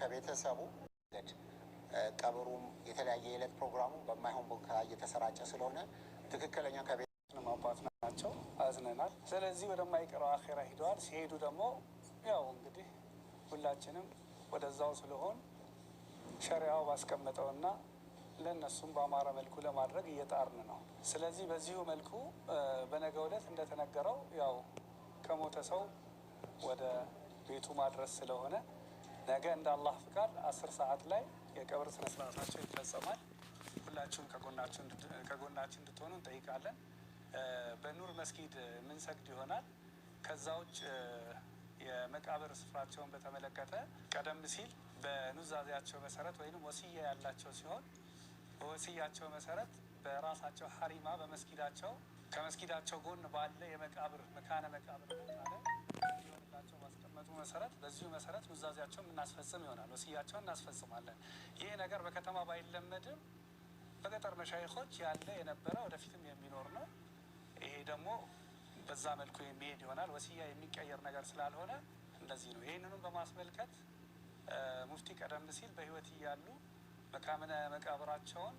ከቤተሰቡ ቀብሩም የተለያየ የዕለት ፕሮግራሙ በማይሆን ቦታ እየተሰራጨ ስለሆነ ትክክለኛ ከቤተሰብ አባት ናቸው። አዝነናል። ስለዚህ ወደማይቀረው አኺራ ሄደዋል። ሲሄዱ ደግሞ ያው እንግዲህ ሁላችንም ወደዛው ስለሆን ሸሪዓው ባስቀመጠውና ለነሱም በአማረ መልኩ ለማድረግ እየጣርን ነው። ስለዚህ በዚሁ መልኩ በነገው ዕለት እንደተነገረው ያው ከሞተ ሰው ወደ ቤቱ ማድረስ ስለሆነ ነገ እንደ አላህ ፍቃድ 10 ሰዓት ላይ የቀብር ስነ ስርዓታቸው ይፈጸማል። ሁላችሁም ከጎናችን እንድትሆኑ እንጠይቃለን። በኑር መስጊድ የምንሰግድ ይሆናል። ከዛ ውጭ የመቃብር ስፍራቸውን በተመለከተ ቀደም ሲል በኑዛዜያቸው መሰረት ወይም ወሲያ ያላቸው ሲሆን በወሲያቸው መሰረት በራሳቸው ሀሪማ በመስጊዳቸው ከመስጊዳቸው ጎን ባለ የመቃብር መካነ መቃብር ቦታ ላይ እንዲሆንላቸው ባስቀመጡ መሰረት በዚሁ መሰረት ኑዛዜያቸውን እናስፈጽም ይሆናል። ወሲያቸውን እናስፈጽማለን። ይህ ነገር በከተማ ባይለመድም በገጠር መሻይኾች ያለ የነበረ ወደፊትም የሚኖር ነው። ይሄ ደግሞ በዛ መልኩ የሚሄድ ይሆናል። ወሲያ የሚቀየር ነገር ስላልሆነ እንደዚህ ነው። ይህንንም በማስመልከት ሙፍቲ ቀደም ሲል በህይወት እያሉ መካነ መቃብራቸውን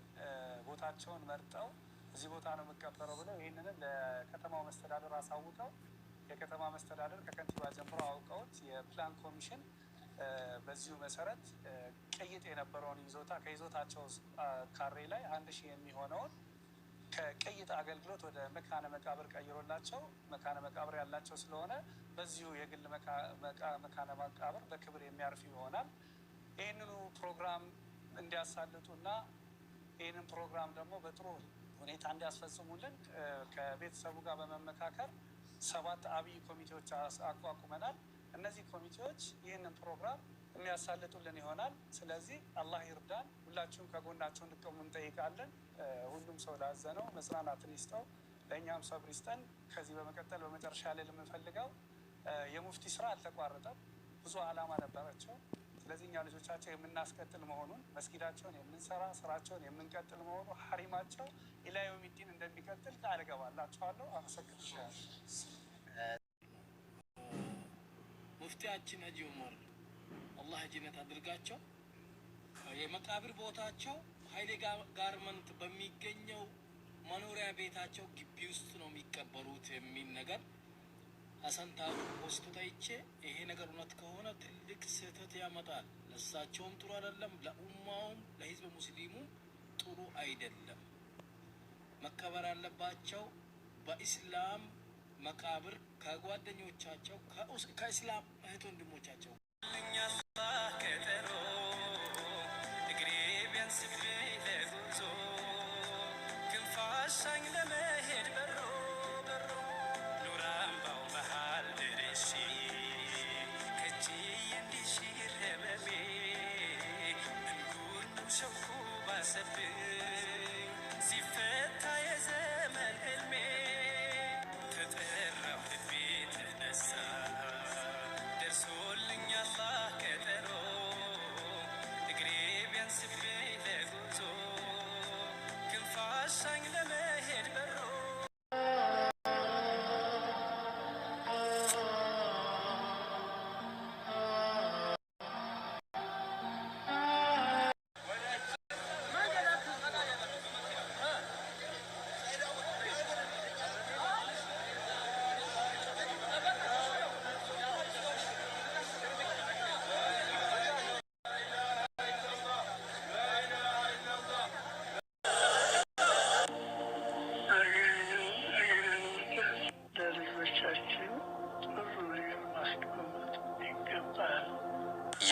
ቦታቸውን መርጠው እዚህ ቦታ ነው የሚቀበረው ብለው ይህንንም ለከተማው መስተዳደር አሳውቀው የከተማ መስተዳደር ከከንቲባ ጀምሮ አውቀውት የፕላን ኮሚሽን በዚሁ መሰረት ቅይጥ የነበረውን ይዞታ ከይዞታቸው ካሬ ላይ 1000 የሚሆነውን ከቅይጥ አገልግሎት ወደ መካነ መቃብር ቀይሮላቸው መካነ መቃብር ያላቸው ስለሆነ በዚሁ የግል መካነ መቃብር በክብር የሚያርፍ ይሆናል። ይህንኑ ፕሮግራም እንዲያሳልጡና ይህንን ፕሮግራም ደግሞ በጥሩ ሁኔታ እንዲያስፈጽሙልን ከቤተሰቡ ጋር በመመካከር 7 አብይ ኮሚቴዎች አቋቁመናል። እነዚህ ኮሚቴዎች ይህንን ፕሮግራም የሚያሳልጡልን ይሆናል። ስለዚህ አላህ ይርዳን። ሁላችሁም ከጎናቸው እንድትቆሙ እንጠይቃለን። ሁሉም ሰው ላዘነው መጽናናትን ይስጠው፣ ለእኛም ሰብር ይስጠን። ከዚህ በመቀጠል በመጨረሻ ላይ የምንፈልገው የሙፍቲ ስራ አልተቋረጠም። ብዙ አላማ ነበራቸው። ስለዚህ እኛ ልጆቻቸው የምናስቀጥል መሆኑን መስጊዳቸውን የምንሰራ ስራቸውን የምንቀጥል መሆኑ ሀሪማቸው ኢላ የውሚዲን እንደሚቀጥል ቃል እገባላችኋለሁ። አመሰግናለሁ። ሙፍቲያችን ሀጂ ዑመር አላህ ጀነት አድርጋቸው የመቃብር ቦታቸው ኃይሌ ጋርመንት በሚገኘው መኖሪያ ቤታቸው ግቢ ውስጥ ነው የሚቀበሩት የሚል ነገር አሰንታው ፖስቱ ታይቼ ይሄ ነገር እውነት ከሆነ ትልቅ ስህተት ያመጣል። ለሳቸውም ጥሩ አይደለም፣ ለኡማውም ለህዝብ ሙስሊሙ ጥሩ አይደለም። መከበር አለባቸው በኢስላም መቃብር ከጓደኞቻቸው ከኢስላም እህት ወንድሞቻቸው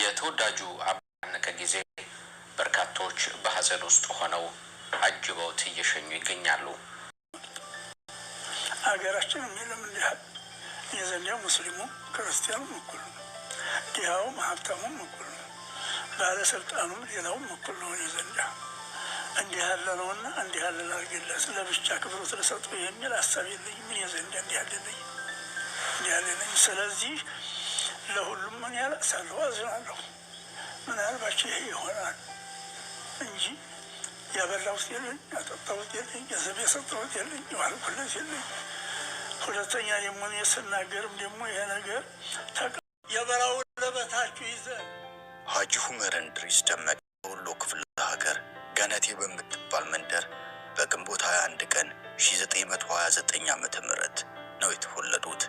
የተወዳጁ አባን ከጊዜ በርካቶች በሐዘን ውስጥ ሆነው አጅበውት እየሸኙ ይገኛሉ። አገራችን ለምንድነው የዘንደው ሙስሊሙ ክርስቲያኑ እኩል ነው፣ ዲያውም ሀብታሙም እኩል ነው፣ ባለስልጣኑም ሌላውም እኩል ነው። የዘንደው እንዲህ ያለ ነውና እንዲህ ያለ ላርግለት ለብቻ ክብሩ ተሰጥቶ የሚል ሐሳብ የለኝም። ምን የዘንደው እንዲህ ያለኝ ስለዚህ ለሁሉም ምን ያለቅሳለሁ፣ አዝናለሁ። ምናልባት ይሄ ይሆናል እንጂ ያበላሁት የለኝ፣ ያጠጣሁት የለኝ፣ ገንዘብ የሰጠሁት የለኝ፣ የዋልኩለት የለኝ። ሁለተኛ ደግሞ እኔ ስናገርም ደግሞ ይሄ ነገር የበራውን ለበታችሁ ይዘን ሀጂ ዑመር እንድሪስ ደመቀ ወሎ ክፍለ ሀገር ገነቴ በምትባል መንደር በግንቦት 21 ቀን 1929 ዓ.ም ነው የተወለዱት።